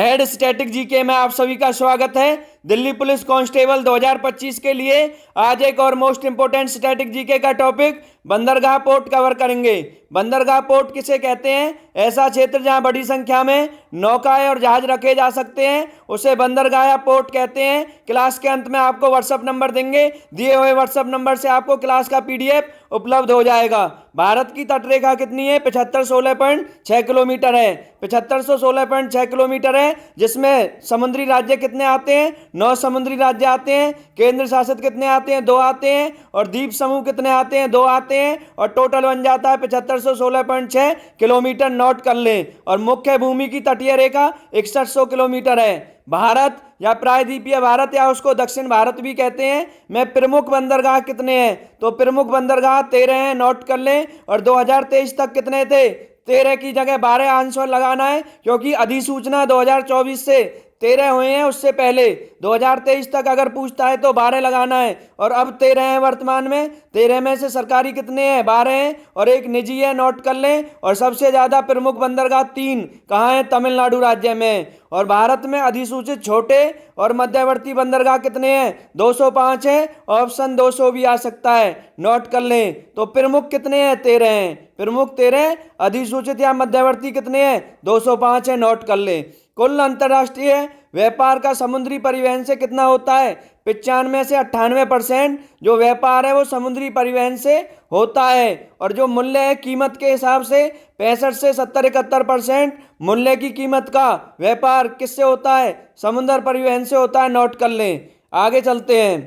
Head static GK में आप सभी का स्वागत है। दिल्ली पुलिस कांस्टेबल 2025 के लिए आज एक और मोस्ट इंपोर्टेंट स्टैटिक जीके का टॉपिक बंदरगाह पोर्ट कवर करेंगे। बंदरगाह पोर्ट किसे कहते हैं? ऐसा क्षेत्र जहां बड़ी संख्या में नौकाएं और जहाज रखे जा सकते हैं उसे बंदरगाह या पोर्ट कहते हैं। क्लास के अंत में आपको व्हाट्सएप नंबर देंगे, दिए हुए व्हाट्सएप नंबर से आपको क्लास का पीडीएफ उपलब्ध हो जाएगा। भारत की तटरेखा कितनी है? 7516.6 किलोमीटर है। 7516.6 किलोमीटर है, जिसमें समुद्री राज्य कितने आते हैं? 9 समुद्री राज्य आते हैं। केंद्र शासित कितने आते हैं? 2 आते हैं। और द्वीप समूह कितने आते हैं? 2 आते हैं। और टोटल बन जाता है 7516.6 किलोमीटर। नोट कर लें। और मुख्य भूमि की तटीय रेखा 6100 किलोमीटर है। भारत या प्रायद्वीपीय भारत या उसको दक्षिण भारत भी कहते हैं में प्रमुख बंदरगाह कितने हैं? तो प्रमुख बंदरगाह 13 हैं। नोट कर लें। और 2023 तक कितने थे? 13 की जगह 12 आंसर लगाना है, क्योंकि अधिसूचना 2024 से 13 हुए हैं। उससे पहले 2023 तक अगर पूछता है तो 12 लगाना है। और अब 13 हैं वर्तमान में। 13 में से सरकारी कितने हैं? 12 हैं और एक निजी है। नोट कर लें। और सबसे ज्यादा प्रमुख बंदरगाह 3 कहाँ हैं? तमिलनाडु राज्य में। और भारत में अधिसूचित छोटे और मध्यवर्ती बंदरगाह कितने हैं? 205 है। ऑप्शन 200 भी आ सकता है। नोट कर लें। तो प्रमुख कितने हैं? 13 हैं। प्रमुख 13, अधिसूचित या मध्यवर्ती कितने हैं? 205 है। नोट कर लें। कुल अंतर्राष्ट्रीय व्यापार का समुद्री परिवहन से कितना होता है? 95 से 98% जो व्यापार है वो समुद्री परिवहन से होता है। और जो मूल्य है कीमत के हिसाब से 65 से 70-71% मूल्य की कीमत का व्यापार किससे होता है? समुद्र परिवहन से होता है। नोट कर लें। आगे चलते हैं।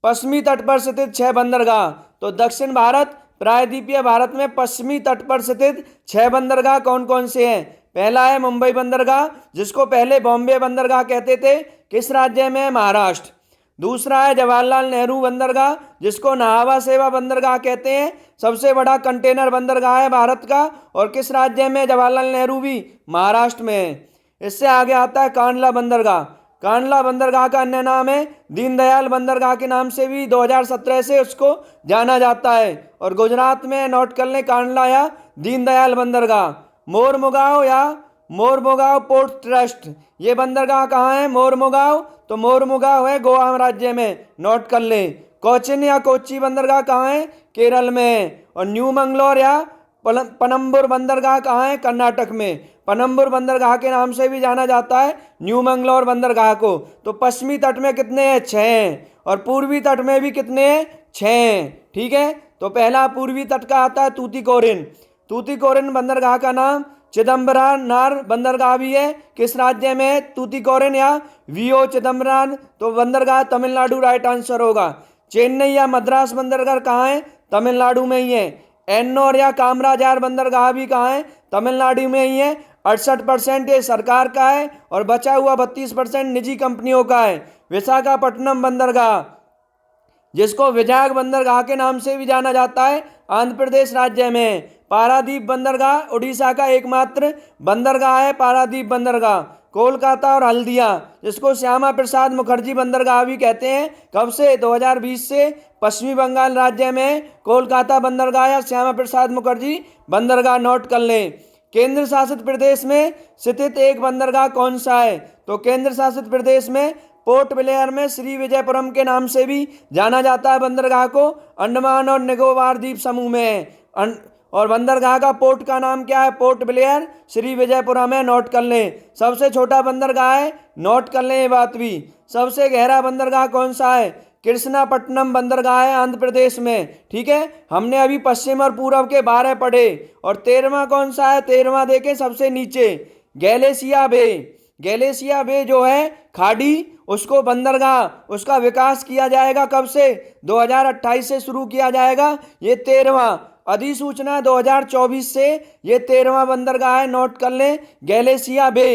पश्चिमी तट पर स्थित 6 बंदरगाह। तो दक्षिण भारत प्रायद्वीपीय भारत में पश्चिमी तट पर स्थित 6 बंदरगाह कौन कौन से हैं? पहला है मुंबई बंदरगाह, जिसको पहले बॉम्बे बंदरगाह कहते थे। किस राज्य में है? महाराष्ट्र। दूसरा है जवाहरलाल नेहरू बंदरगाह, जिसको नाहवा सेवा बंदरगाह कहते हैं। सबसे बड़ा कंटेनर बंदरगाह है भारत का। और किस राज्य में? जवाहरलाल नेहरू भी महाराष्ट्र में है। इससे आगे आता है कांडला बंदरगाह। कांडला बंदरगाह का अन्य नाम है दीनदयाल बंदरगाह के नाम से भी 2017 से उसको जाना जाता है। और गुजरात में नोट कर लें कांडला या दीनदयाल बंदरगाह। मोरमुगांव या मोरमुगांव पोर्ट ट्रस्ट, ये बंदरगाह कहाँ है? मोरमुगांव। तो मोरमुगांव है गोवा राज्य में। नोट कर लें। कोचिन या कोच्चि बंदरगाह कहाँ है? केरल में। और न्यू मंगलोर या पनम्बुर बंदरगाह कहाँ है? कर्नाटक में। पनम्बुर बंदरगाह के नाम से भी जाना जाता है न्यू मंगलोर बंदरगाह को। तो पश्चिमी तट में कितने हैं? 6 हैं। और पूर्वी तट में भी कितने हैं? 6 हैं। ठीक है। तो पहला पूर्वी तट का आता है तूतीकोरिन। तूतीकोरिन बंदरगाह का नाम चिदम्बरानार बंदरगाह भी है। किस राज्य में है? तूतीकोरिन या वीओ चिदम्बरान। तो बंदरगाह तमिलनाडु राइट आंसर होगा। चेन्नई या मद्रास बंदरगाह कहाँ है? तमिलनाडु में ही है। एन्नोर या कामराजार बंदरगाह भी कहाँ है? तमिलनाडु में ही है। 68% ये सरकार का है और बचा हुआ 32% निजी कंपनियों का है। विशाखापट्टनम बंदरगाह, जिसको विजयग बंदरगाह के नाम से भी जाना जाता है, आंध्र प्रदेश राज्य में। पारादीप बंदरगाह उड़ीसा का एकमात्र बंदरगाह है। पारादीप बंदरगाह। कोलकाता और हल्दिया, जिसको श्यामा प्रसाद मुखर्जी बंदरगाह भी कहते हैं, कब से? 2020 से पश्चिमी बंगाल राज्य में कोलकाता बंदरगाह या श्यामा प्रसाद मुखर्जी बंदरगाह। नोट कर लें। केंद्र शासित प्रदेश में स्थित एक बंदरगाह कौन सा है? तो केंद्र शासित प्रदेश में पोर्ट ब्लेयर में श्री विजयपुरम के नाम से भी जाना जाता है बंदरगाह को। अंडमान और निकोबार द्वीप समूह में। और बंदरगाह का पोर्ट का नाम क्या है? पोर्ट ब्लेयर श्री विजयपुरम है। नोट कर लें। सबसे छोटा बंदरगाह है। नोट कर लें ये बात भी। सबसे गहरा बंदरगाह कौन सा है? कृष्णापट्टनम बंदरगाह है आंध्र प्रदेश में। ठीक है। हमने अभी पश्चिम और पूर्व के 12 पढ़े। और 13वां कौन सा है? 13वां देखें सबसे नीचे, गैलेसिया बे। गैलेसिया बे जो है खाड़ी, उसको बंदरगाह उसका विकास किया जाएगा। कब से? 2028 से शुरू किया जाएगा। ये 13वां अधिसूचना 2024 से ये 13वां बंदरगाह है। नोट कर लें। गैलेसिया बे।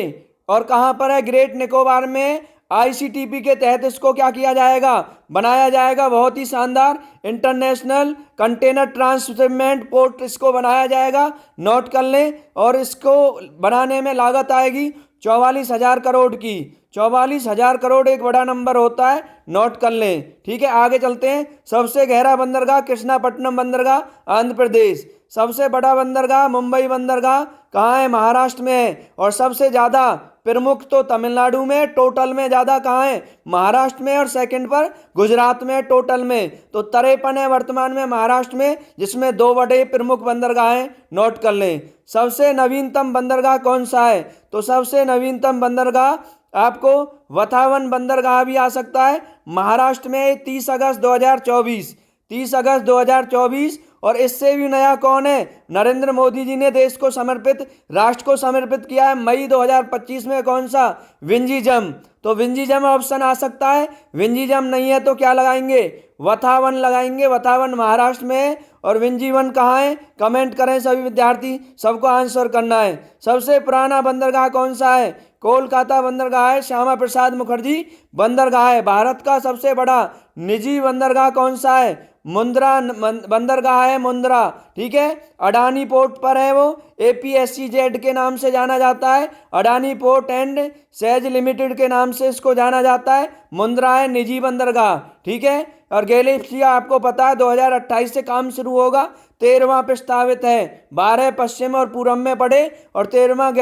और कहां पर है? ग्रेट निकोबार में। आईसीटीपी के तहत इसको क्या किया जाएगा? बनाया जाएगा। बहुत ही शानदार इंटरनेशनल कंटेनर ट्रांसशिपमेंट पोर्ट इसको बनाया जाएगा। नोट कर लें। और इसको बनाने में लागत आएगी 44,000 करोड़ की। 44,000 करोड़ एक बड़ा नंबर होता है। नोट कर लें। ठीक है। आगे चलते हैं। सबसे गहरा बंदरगाह कृष्णापट्टनम बंदरगाह आंध्र प्रदेश। सबसे बड़ा बंदरगाह मुंबई बंदरगाह कहाँ है? महाराष्ट्र में है। और सबसे ज़्यादा प्रमुख तो तमिलनाडु में, टोटल में ज़्यादा कहाँ है? महाराष्ट्र में, और सेकंड पर गुजरात में टोटल में। तो 53 है वर्तमान में महाराष्ट्र में, जिसमें 2 बड़े प्रमुख बंदरगाह हैं, नोट कर लें। सबसे नवीनतम बंदरगाह कौन सा है? तो सबसे नवीनतम बंदरगाह आपको वथावन बंदरगाह भी आ सकता है, महाराष्ट्र में 30 अगस्त 2024, 30 अगस्त 2024। और इससे भी नया कौन है? नरेंद्र मोदी जी ने देश को समर्पित, राष्ट्र को समर्पित किया है मई 2025 में। कौन सा? विंझीजम। तो विंझीजम ऑप्शन आ सकता है। विंझीजम नहीं है तो क्या लगाएंगे? वथावन लगाएंगे। वथावन महाराष्ट्र में है और विंझीवन कहाँ है? कमेंट करें सभी विद्यार्थी, सबको आंसर करना है। सबसे पुराना बंदरगाह कौन सा है? कोलकाता बंदरगाह है, श्यामा प्रसाद मुखर्जी बंदरगाह है। भारत का सबसे बड़ा निजी बंदरगाह कौन सा है? मुंद्रा बंदरगाह है, मुंद्रा। ठीक है, अडानी पोर्ट पर है वो, APSEZ के नाम से जाना जाता है, Adani port and says limited के नाम से इसको जाना जाता है। मुंद्रा है निजी बंदरगाह। ठीक है, और गैलेथिया आपको पता है 2028 से काम शुरू होगा, 13वां प्रस्तावित है। 12 पश्चिम और पूर्व में पड़े और 13वां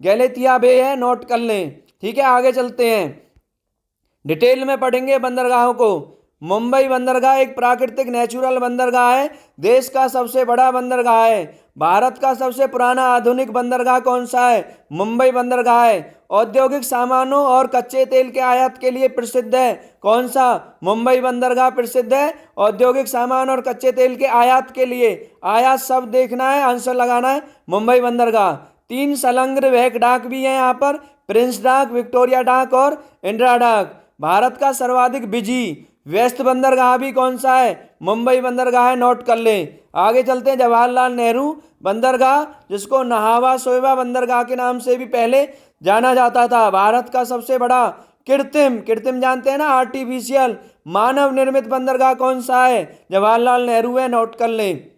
गैलेथिया बे है, नोट कर लें। ठीक है, आगे चलते हैं, डिटेल में पढ़ेंगे बंदरगाहों को। मुंबई बंदरगाह एक प्राकृतिक नेचुरल बंदरगाह है, देश का सबसे बड़ा बंदरगाह है। भारत का सबसे पुराना आधुनिक बंदरगाह कौन सा है? मुंबई बंदरगाह है। औद्योगिक सामानों और कच्चे तेल के आयात के लिए प्रसिद्ध है। कौन सा? मुंबई बंदरगाह प्रसिद्ध है औद्योगिक सामान और कच्चे तेल के आयात के लिए। आयात शब्द देखना है, आंसर लगाना है, मुंबई बंदरगाह। 3 संलग्न वहक डाक भी है यहाँ पर, प्रिंस डाक, विक्टोरिया डाक और इंदिरा डाक। भारत का सर्वाधिक बिजी व्यस्त बंदरगाह भी कौन सा है? मुंबई बंदरगाह है, नोट कर लें। आगे चलते हैं, जवाहरलाल नेहरू बंदरगाह, जिसको नहावा शोयबा बंदरगाह के नाम से भी पहले जाना जाता था। भारत का सबसे बड़ा कृत्रिम जानते हैं ना, आर्टिफिशियल मानव निर्मित बंदरगाह कौन सा है? जवाहरलाल नेहरू है, नोट कर लें।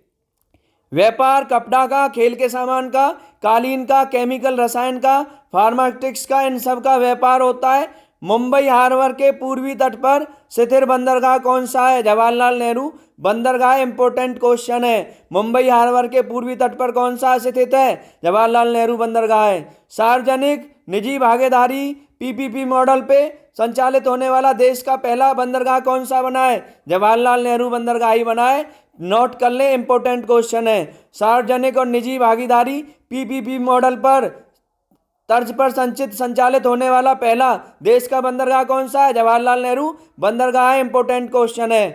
व्यापार कपड़ा का, खेल के सामान का, कालीन का, केमिकल रसायन का, फार्मास्यूटिक्स का, इन सब का व्यापार होता है। मुंबई हार्बर के पूर्वी तट पर स्थित बंदरगाह कौन सा है? जवाहरलाल नेहरू बंदरगाह। इंपोर्टेंट क्वेश्चन है, मुंबई हार्बर के पूर्वी तट पर कौन सा स्थित है? जवाहरलाल नेहरू बंदरगाह है। सार्वजनिक निजी भागीदारी PPP मॉडल पे संचालित होने वाला देश का पहला बंदरगाह कौन सा बना है? जवाहरलाल नेहरू बंदरगाह ही बना है, नोट कर लें, इंपोर्टेंट क्वेश्चन है। सार्वजनिक और निजी भागीदारी PPP मॉडल पर तर्ज पर संचालित होने वाला पहला देश का बंदरगाह कौन सा है? जवाहरलाल नेहरू बंदरगाह है, इंपोर्टेंट क्वेश्चन है।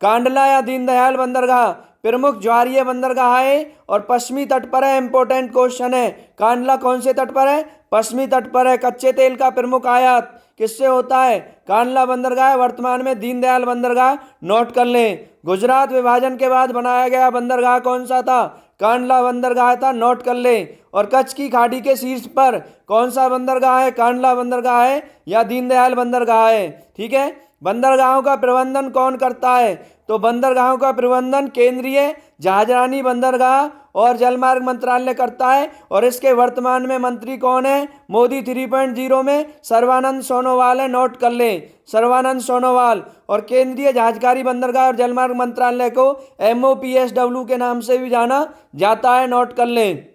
कांडला या दीनदयाल बंदरगाह प्रमुख ज्वारीय बंदरगाह है और पश्चिमी तट पर है, इंपोर्टेंट क्वेश्चन है। कांडला कौन से तट पर है? पश्चिमी तट पर है। कच्चे तेल का प्रमुख आयात किससे होता है? कांडला बंदरगाह, वर्तमान में दीनदयाल बंदरगाह, नोट कर लें। गुजरात विभाजन के बाद बनाया गया बंदरगाह कौन सा था? कांडला बंदरगाह था, नोट कर लें। और कच्छ की खाड़ी के शीर्ष पर कौन सा बंदरगाह है? कांडला बंदरगाह है या दीनदयाल बंदरगाह है। ठीक है, बंदरगाहों का प्रबंधन कौन करता है? तो बंदरगाहों का प्रबंधन केंद्रीय जहाजरानी बंदरगाह और जलमार्ग मंत्रालय करता है। और इसके वर्तमान में मंत्री कौन है? मोदी 3.0 में सर्बानंद सोनोवाल है, नोट कर लें, सर्बानंद सोनोवाल। और केंद्रीय जहाजकारी बंदरगाह और जलमार्ग मंत्रालय को MOPSW के नाम से भी जाना जाता है, नोट कर लें।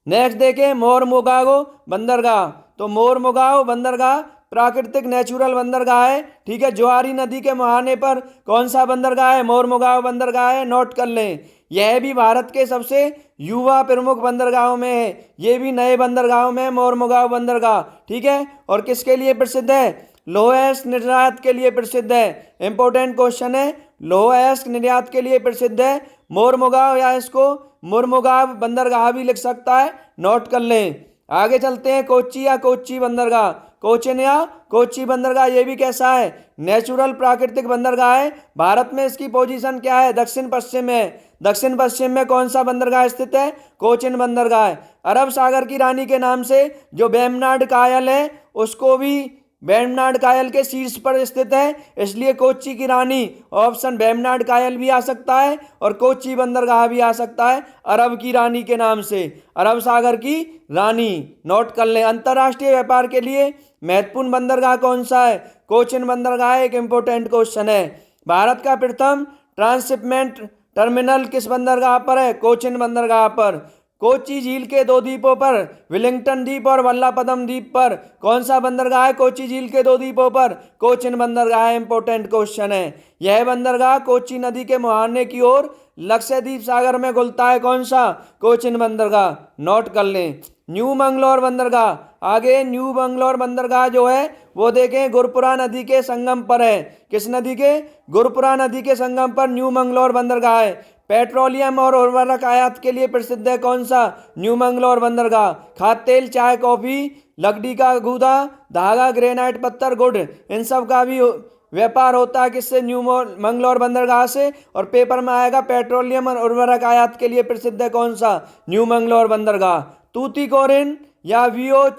नेक्स्ट देखें, मोरमुगाओ बंदरगाह। तो मोरमुगाओ बंदरगाह प्राकृतिक नेचुरल बंदरगाह है। ठीक है, ज्वारी नदी के मुहाने पर कौन सा बंदरगाह है? मोरमुगाओ बंदरगाह है, नोट कर लें। यह भी भारत के सबसे युवा प्रमुख बंदरगाहों में है, ये भी नए बंदरगाहों में है मोरमुगाओ बंदरगाह। ठीक है, और किसके लिए प्रसिद्ध है? लौह अयस्क निर्यात के लिए प्रसिद्ध है, इंपोर्टेंट क्वेश्चन है, लौह अयस्क निर्यात के लिए प्रसिद्ध है मोरमुगाओ, या इसको मुरमुगाव बंदरगाह भी लिख सकता है, नोट कर लें। आगे चलते हैं, कोच्चि या कोच्चि बंदरगाह। कोचिन या कोच्चि बंदरगाह, ये भी कैसा है? नेचुरल प्राकृतिक बंदरगाह है। भारत में इसकी पोजीशन क्या है? दक्षिण पश्चिम है। दक्षिण पश्चिम में कौन सा बंदरगाह स्थित है? कोचिन बंदरगाह है। अरब सागर की रानी के नाम से जो वेम्बनाड कायल है, उसको भी वेम्बनाड कायल के शीर्ष पर स्थित है, इसलिए कोच्चि की रानी, ऑप्शन वेम्बनाड कायल भी आ सकता है और कोच्चि बंदरगाह भी आ सकता है अरब की रानी के नाम से, अरब सागर की रानी, नोट कर लें। अंतर्राष्ट्रीय व्यापार के लिए महत्वपूर्ण बंदरगाह कौन सा है? कोचिन बंदरगाह एक इंपोर्टेंट क्वेश्चन है। भारत का प्रथम ट्रांसशिपमेंट टर्मिनल किस बंदरगाह पर है? कोचिन बंदरगाह पर। कोच्चि झील के दो द्वीपों पर, विलिंगटन द्वीप और वल्लापदम द्वीप पर कौन सा बंदरगाह है? कोच्चि झील के दो द्वीपों पर कोचिन बंदरगाह है। इंपोर्टेंट क्वेश्चन है। यह बंदरगाह कोच्चि नदी के मुहाने की ओर लक्षद्वीप सागर में घुलता है। कौन सा? कोचिन बंदरगाह। नोट कर लें। न्यू मंगलौर बंदरगाह, आगे न्यू मंगलौर बंदरगाह जो है वो देखें गुरपुरा नदी के संगम पर है। किस नदी के? गुरपुरा नदी के संगम पर न्यू मंगलौर बंदरगाह है। पेट्रोलियम और उर्वरक आयात के लिए प्रसिद्ध है। कौन सा? न्यू मंगलौर बंदरगाह। खाद्य तेल, चाय, कॉफी, लकड़ी का गूदा, धागा, ग्रेनाइट पत्थर, गुड़, इन सब का भी व्यापार होता है। किससे? न्यू मंगलौर बंदरगाह से। और पेपर में आएगा पेट्रोलियम और उर्वरक आयात के लिए प्रसिद्ध है। कौन सा? न्यू मंगलौर बंदरगाह। तूतीकोरिन या वियो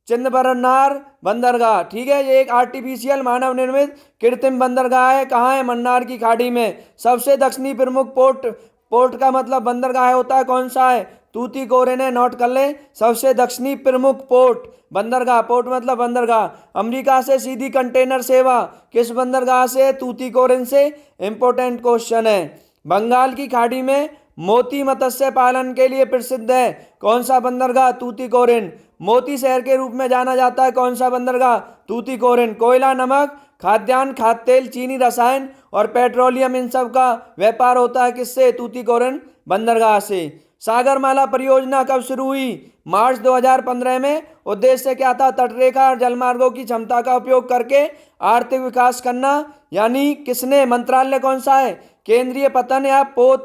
चिदंबरनार बंदरगाह, ठीक है, ये एक आर्टिफिशियल मानव निर्मित कृत्रिम बंदरगाह है। कहाँ है? मन्नार की खाड़ी में। सबसे दक्षिणी प्रमुख पोर्ट का मतलब बंदरगाह होता है। कौन सा है? तूतीकोरिन है। नोट कर ले। सबसे दक्षिणी प्रमुख पोर्ट बंदरगाह, पोर्ट मतलब बंदरगाह। अमेरिका से सीधी कंटेनर सेवा किस बंदरगाह से? तूतीकोरिन से। इंपोर्टेंट क्वेश्चन है। बंगाल की खाड़ी में मोती मत्स्य पालन के लिए प्रसिद्ध है। कौन सा बंदरगाह? तूतीकोरिन। मोती शहर के रूप में जाना जाता है। कौन सा बंदरगाह? तूतीकोरिन। कोयला, नमक, खाद्यान्न, खाद्य तेल, चीनी, रसायन और पेट्रोलियम, इन सब का व्यापार होता है। किससे? तूतीकोरिन बंदरगाह से। सागरमाला परियोजना कब शुरू हुई? मार्च 2015 में। उद्देश्य क्या था? तटरेखा और जलमार्गों की क्षमता का उपयोग करके आर्थिक विकास करना। यानी किसने? मंत्रालय कौन सा है? केंद्रीय पतन या पोत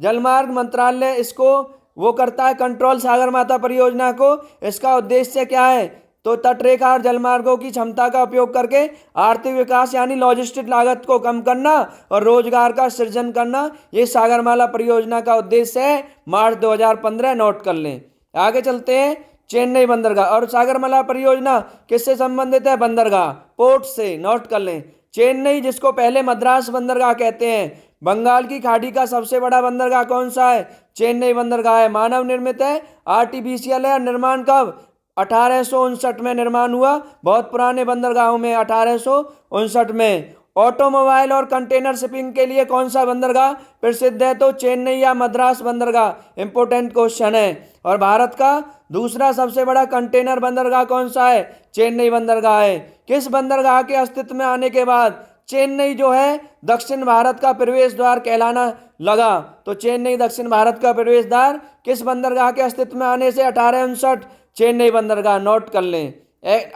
जलमार्ग मंत्रालय इसको वो करता है कंट्रोल, सागरमाला परियोजना को। इसका उद्देश्य क्या है? तो तटरेखा और जलमार्गों की क्षमता का उपयोग करके आर्थिक विकास यानी लॉजिस्टिक लागत को कम करना और रोजगार का सृजन करना, ये सागरमाला परियोजना का उद्देश्य है। मार्च 2015। नोट कर लें। आगे चलते हैं। चेन्नई बंदरगाह। और सागरमाला परियोजना किससे संबंधित है? बंदरगाह, पोर्ट से। नोट कर लें। चेन्नई, जिसको पहले मद्रास बंदरगाह कहते हैं, बंगाल की खाड़ी का सबसे बड़ा बंदरगाह कौन सा है? चेन्नई बंदरगाह है। मानव निर्मित है, आर्टिफिशियल है। निर्माण कब? 1859 में निर्माण हुआ। बहुत पुराने बंदरगाहों में 1859 में। ऑटोमोबाइल और कंटेनर शिपिंग के लिए कौन सा बंदरगाह प्रसिद्ध है? तो चेन्नई या मद्रास बंदरगाह। इंपोर्टेंट क्वेश्चन है। और भारत का दूसरा सबसे बड़ा कंटेनर बंदरगाह कौन सा है? चेन्नई बंदरगाह है। किस बंदरगाह के अस्तित्व में आने के बाद चेन्नई जो है दक्षिण भारत का प्रवेश द्वार कहलाना लगा? तो चेन्नई दक्षिण भारत का प्रवेश द्वार किस बंदरगाह के अस्तित्व में आने से? 1859। चेन्नई बंदरगाह। नोट कर लें।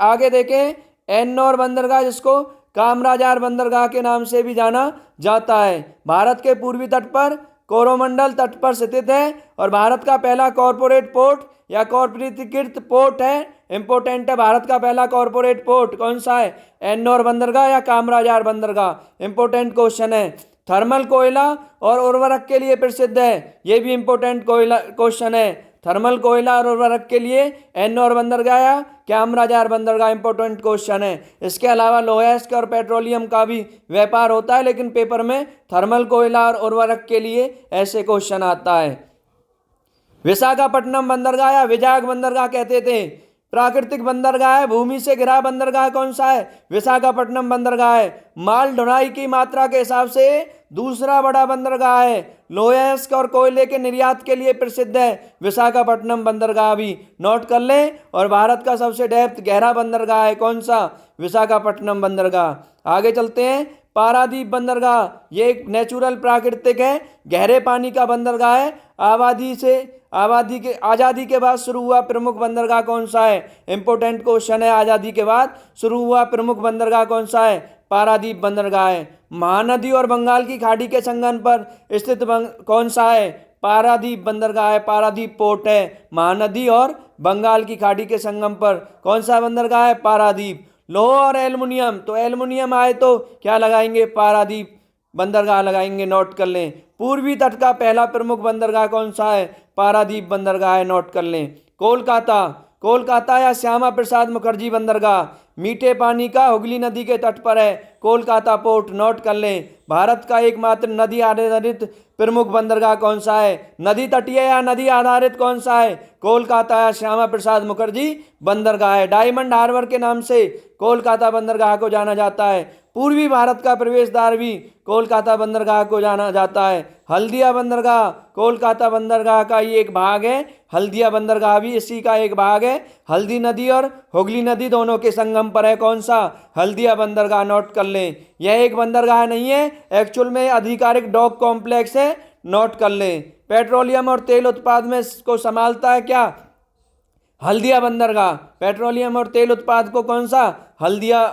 आगे देखें। एन्नौर बंदरगाह, जिसको कामराजार बंदरगाह के नाम से भी जाना जाता है, भारत के पूर्वी तट पर कोरोमंडल तट पर स्थित है और भारत का पहला कॉरपोरेट पोर्ट या कॉर्पोरेटीकृत पोर्ट है। इंपोर्टेंट है। भारत का पहला कॉरपोरेट पोर्ट कौन सा है? एन्नौर बंदरगाह या कामराजार बंदरगाह। इंपोर्टेंट क्वेश्चन है। थर्मल कोयला और उर्वरक के लिए प्रसिद्ध है। यह भी इंपोर्टेंट क्वेश्चन है। थर्मल कोयला और उर्वरक के लिए एन्नौर बंदरगाह या कामराजार बंदरगाह। इंपोर्टेंट क्वेश्चन है। इसके अलावा लोहा और पेट्रोलियम का भी व्यापार होता है, लेकिन पेपर में थर्मल कोयला और उर्वरक के लिए ऐसे क्वेश्चन आता है। विशाखापट्टनम बंदरगाह या विजाग बंदरगाह कहते थे। प्राकृतिक बंदरगाह है। भूमि से घिरा बंदरगाह कौन सा है? विशाखापट्टनम बंदरगाह है। माल ढुलाई की मात्रा के हिसाब से दूसरा बड़ा बंदरगाह है। लोहा और कोयले के निर्यात के लिए प्रसिद्ध है विशाखापट्टनम बंदरगाह भी। नोट कर लें। और भारत का सबसे डेप्थ गहरा बंदरगाह है। कौन सा? विशाखापट्टनम बंदरगाह। आगे चलते हैं। पारादीप बंदरगाह, ये एक नेचुरल प्राकृतिक है, गहरे पानी का बंदरगाह है। आज़ादी के बाद शुरू हुआ प्रमुख बंदरगाह कौन सा है? इंपोर्टेंट क्वेश्चन है। आज़ादी के बाद शुरू हुआ प्रमुख बंदरगाह कौन सा है? पारादीप बंदरगाह है। महानदी और बंगाल की खाड़ी के संगम पर स्थित कौन सा है? पारादीप बंदरगाह है। पारादीप पोर्ट है। महानदी और बंगाल की खाड़ी के संगम पर कौन सा बंदरगाह है? पारादीप। लोहा और एल्युमिनियम, तो एल्युमिनियम आए तो क्या लगाएंगे? पारादीप बंदरगाह लगाएंगे। नोट कर लें। पूर्वी तट का पहला प्रमुख बंदरगाह कौन सा है? पारादीप बंदरगाह है। नोट कर लें। कोलकाता या श्यामा प्रसाद मुखर्जी बंदरगाह, मीठे पानी का हुगली नदी के तट पर है। कोलकाता पोर्ट। नोट कर लें। भारत का एकमात्र नदी आधारित प्रमुख बंदरगाह कौन सा है? नदी तटीय या नदी आधारित कौन सा है? कोलकाता या श्यामा प्रसाद मुखर्जी बंदरगाह है। डायमंड हार्बर के नाम से कोलकाता बंदरगाह को जाना जाता है। पूर्वी भारत का प्रवेश द्वार भी कोलकाता बंदरगाह को जाना जाता है। हल्दिया बंदरगाह कोलकाता बंदरगाह का ही एक भाग है। हल्दिया बंदरगाह भी इसी का एक भाग है। हल्दी नदी और हुगली नदी दोनों के संगम पर है कौन सा? हल्दिया बंदरगाह। नोट कर लें, यह एक बंदरगाह नहीं है, एक्चुअल में आधिकारिक डॉक कॉम्प्लेक्स है। नोट कर लें। पेट्रोलियम और तेल उत्पाद में को संभालता है क्या? हल्दिया बंदरगाह। पेट्रोलियम और तेल उत्पाद को कौन सा? हल्दिया।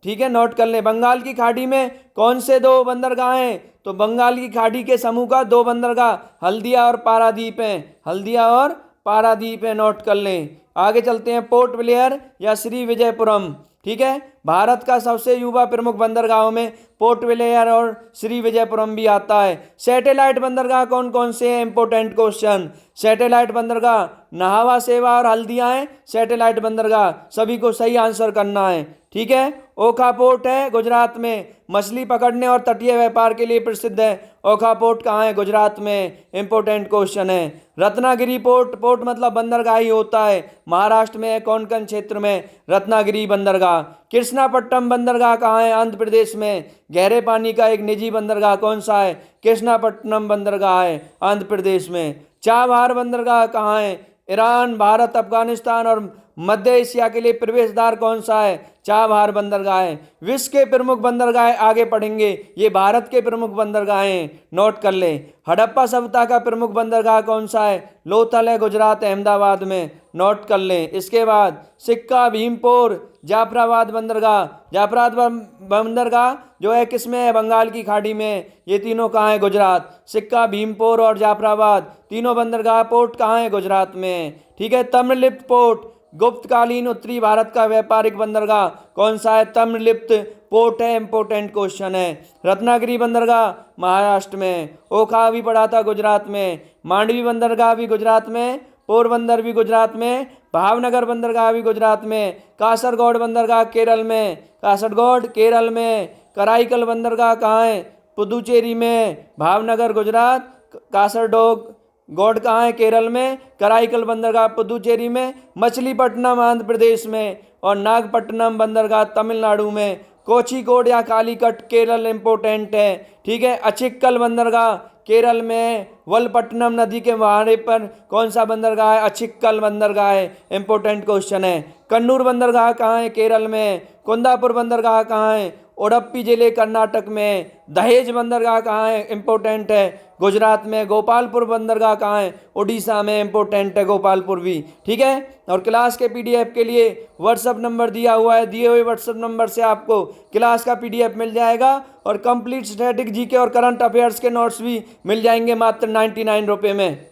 ठीक है, नोट कर लें। बंगाल की खाड़ी में कौन से दो बंदरगाह हैं? तो बंगाल की खाड़ी के समूह का दो बंदरगाह हल्दिया और पारादीप हैं। हल्दिया और पारादीप है। नोट कर लें। आगे चलते हैं। पोर्ट ब्लेयर या श्री विजयपुरम। ठीक है, भारत का सबसे युवा प्रमुख बंदरगाहों में पोर्ट ब्लेयर और श्री विजयपुरम भी आता है। सैटेलाइट बंदरगाह कौन कौन से हैं? Important question. सैटेलाइट बंदरगाह नाहवा, सेवा और हल्दिया हैं सैटेलाइट बंदरगाह। सभी को सही आंसर करना है। ठीक है। ओखा पोर्ट है गुजरात में, मछली पकड़ने और तटीय व्यापार के लिए प्रसिद्ध है। ओखा पोर्ट कहाँ है? गुजरात में। इंपोर्टेंट क्वेश्चन है। रत्नागिरी पोर्ट, पोर्ट मतलब बंदरगाह ही होता है, महाराष्ट्र में है। कोंकण क्षेत्र में रत्नागिरी बंदरगाह। कृष्णापट्टनम बंदरगाह कहाँ है? आंध्र प्रदेश में। गहरे पानी का एक निजी बंदरगाह कौन सा है? कृष्णापट्टनम बंदरगाह है, आंध्र प्रदेश में। चाबहार बंदरगाह कहाँ है? ईरान, भारत, अफगानिस्तान और मध्य एशिया के लिए प्रवेश द्वार कौन सा है? चाबहार बंदरगाह है। विश्व के प्रमुख बंदरगाह आगे पढ़ेंगे, ये भारत के प्रमुख बंदरगाह हैं। नोट कर लें। हड़प्पा सभ्यता का प्रमुख बंदरगाह कौन सा है? लोथल है, गुजरात, अहमदाबाद में। नोट कर लें। इसके बाद सिक्का, भीमपुर, जाफराबाद बंदरगाह। जाफराबाद बंदरगाह जो है किसमें है? बंगाल की खाड़ी में। ये तीनों कहाँ है? गुजरात। सिक्का, भीमपुर और जाफराबाद तीनों बंदरगाह पोर्ट कहाँ है? गुजरात में। ठीक है। तम्रलिप्त पोर्ट गुप्तकालीन उत्तरी भारत का व्यापारिक बंदरगाह कौन सा है? तम्रलिप्त पोर्ट है। इंपोर्टेंट क्वेश्चन है। रत्नागिरी बंदरगाह महाराष्ट्र में। ओखा भी पड़ा था गुजरात में। मांडवी बंदरगाह भी गुजरात में। पोरबंदर भी गुजरात में। भावनगर बंदरगाह भी गुजरात में। कासरगोड बंदरगाह केरल में। कासरगोड केरल में। कराईकल बंदरगाह कहाँ है? पुदुचेरी में। भावनगर गुजरात, कासरगोड गौड़ कहाँ है? केरल में। कराईकल बंदरगाह पुदुचेरी में। मछलीपट्टनम आंध्र प्रदेश में और नागपट्टनम बंदरगाह तमिलनाडु में। कोझिकोड या कालीकट केरल इंपोर्टेंट है। ठीक है। अचिक्कल बंदरगाह केरल में। वलपट्टनम नदी के किनारे पर कौन सा बंदरगाह है? अचिक्कल बंदरगाह है। इंपोर्टेंट क्वेश्चन है। कन्नूर बंदरगाह कहाँ है? केरल में। कुंदापुर बंदरगाह कहाँ है? उडुपी जिले कर्नाटक में। दहेज बंदरगाह कहाँ है? इंपोर्टेंट है, गुजरात में। गोपालपुर बंदरगाह कहाँ है? उड़ीसा में। इंपोर्टेंट है गोपालपुर भी। ठीक है। और क्लास के पीडीएफ के लिए व्हाट्सअप नंबर दिया हुआ है, दिए हुए व्हाट्सअप नंबर से आपको क्लास का पीडीएफ मिल जाएगा और कंप्लीट स्टैटिक जीके और करंट अफेयर्स के नोट्स भी मिल जाएंगे मात्र 99 रुपये में।